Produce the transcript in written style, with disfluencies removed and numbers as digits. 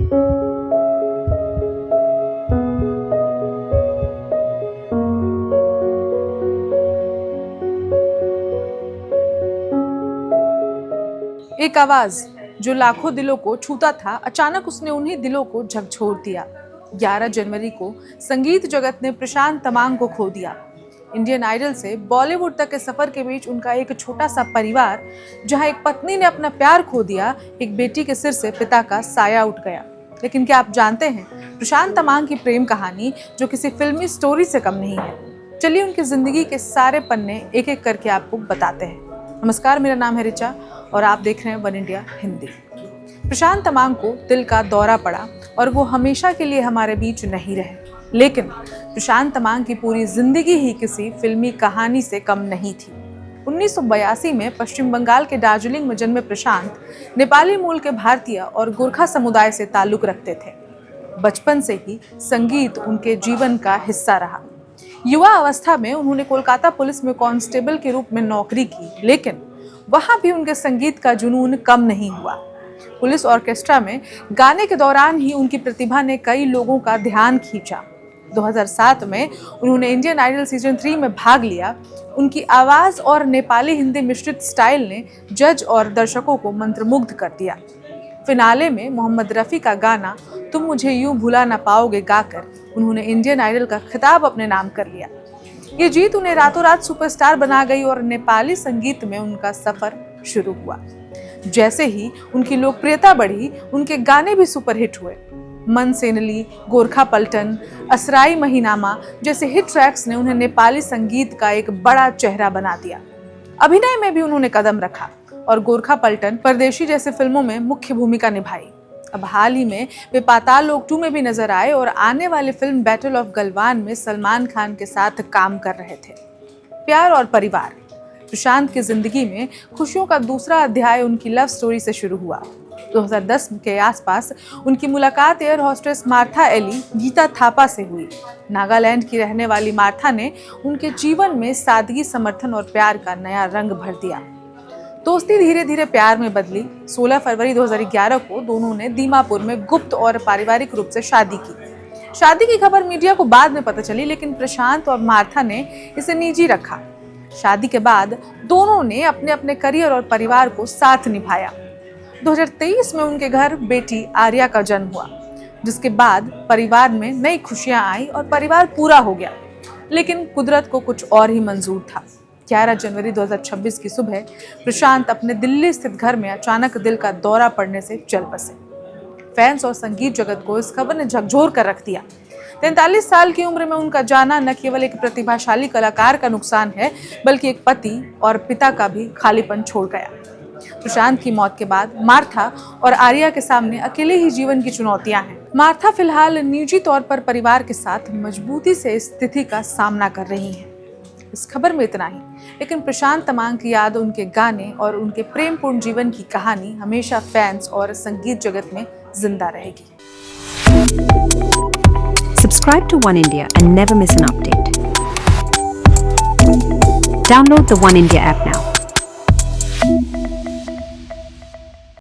एक आवाज जो लाखों दिलों को छूता था, अचानक उसने उन्हीं दिलों को झकझोर दिया। 11 जनवरी को संगीत जगत ने प्रशांत तमांग को खो दिया। इंडियन आइडल से बॉलीवुड तक के सफर के बीच उनका एक छोटा सा परिवार, जहां एक पत्नी ने अपना प्यार खो दिया, एक बेटी के सिर से पिता का साया उठ गया। लेकिन क्या आप जानते हैं, प्रशांत तमांग की प्रेम कहानी जो किसी फिल्मी स्टोरी से कम नहीं है। चलिए उनकी जिंदगी के सारे पन्ने एक एक करके आपको बताते हैं। नमस्कार, मेरा नाम है रिचा और आप देख रहे हैं वन इंडिया हिंदी। प्रशांत तमांग को दिल का दौरा पड़ा और वो हमेशा के लिए हमारे बीच नहीं रहे, लेकिन प्रशांत तमांग की पूरी जिंदगी ही किसी फिल्मी कहानी से कम नहीं थी। 1982 में पश्चिम बंगाल के दार्जिलिंग में जन्मे प्रशांत नेपाली मूल के भारतीय और गोरखा समुदाय से ताल्लुक रखते थे। बचपन से ही संगीत उनके जीवन का हिस्सा रहा। युवा अवस्था में उन्होंने कोलकाता पुलिस में कांस्टेबल के रूप में नौकरी की, लेकिन वहां भी उनके संगीत का जुनून कम नहीं हुआ। पुलिस ऑर्केस्ट्रा में गाने के दौरान ही उनकी प्रतिभा ने कई लोगों का ध्यान खींचा। 2007 में उन्होंने इंडियन आइडल सीजन 3 में भाग लिया। उनकी आवाज और नेपाली हिंदी मिश्रित स्टाइल ने जज और दर्शकों को मंत्रमुग्ध कर दिया। फिनाले में मोहम्मद रफी का गाना तुम मुझे यूं भुला ना पाओगे गाकर उन्होंने इंडियन आइडल का खिताब अपने नाम कर लिया। ये जीत उन्हें रातों रात सुपरस्टार बना गई और नेपाली संगीत में उनका सफर शुरू हुआ। जैसे ही उनकी लोकप्रियता बढ़ी, उनके गाने भी सुपरहिट हुए। मन सेनली, गोरखा पलटन, असराई महीनामा जैसे हिट ट्रैक्स ने उन्हें नेपाली संगीत का एक बड़ा चेहरा बना दिया। अभिनय में भी उन्होंने कदम रखा और गोरखा पलटन, परदेशी जैसे फिल्मों में मुख्य भूमिका निभाई। अब हाल ही में वे पाताल लोक 2 में भी नजर आए और आने वाली फिल्म बैटल ऑफ गलवान में सलमान खान के साथ काम कर रहे थे। प्यार और परिवार। प्रशांत की जिंदगी में खुशियों का दूसरा अध्याय उनकी लव स्टोरी से शुरू हुआ। 2010 के आसपास उनकी मुलाकात air hostess Martha Ellie Geeta Thapa से हुई। नागालैंड की रहने वाली मार्था ने उनके जीवन में सादगी, समर्थन और प्यार का नया रंग भर दिया। दोस्ती धीरे धीरे प्यार में बदली। 16 फरवरी 2011 को दोनों ने दीमापुर में गुप्त और पारिवारिक रूप से शादी की। शादी की खबर मीडिया को बाद में पता चली, लेकिन प्रशांत और मार्था ने इसे निजी रखा। शादी के बाद दोनों ने अपने अपने करियर और परिवार को साथ निभाया। 2023 में उनके घर बेटी आर्या का जन्म हुआ, जिसके बाद परिवार में नई खुशियां आई और परिवार पूरा हो गया। लेकिन कुदरत को कुछ और ही मंजूर था। 11 जनवरी 2026 की सुबह प्रशांत अपने दिल्ली स्थित घर में अचानक दिल का दौरा पड़ने से चल बसे। फैंस और संगीत जगत को इस खबर ने झकझोर कर रख दिया। 43 साल की उम्र में उनका जाना न केवल एक प्रतिभाशाली कलाकार का नुकसान है, बल्कि एक पति और पिता का भी खालीपन छोड़ गया। प्रशांत की मौत के बाद मार्था और आर्या के सामने अकेले ही जीवन की चुनौतियां हैं। मार्था फिलहाल निजी तौर पर परिवार के साथ मजबूती से इस स्थिति का सामना कर रही हैं। इस खबर में इतना ही, लेकिन प्रशांत तमांग की याद, उनके गाने और उनके प्रेमपूर्ण जीवन की कहानी हमेशा फैंस और संगीत जगत में जिंदा रहेगी। Subscribe to One India and never miss an update. Download the One India app now.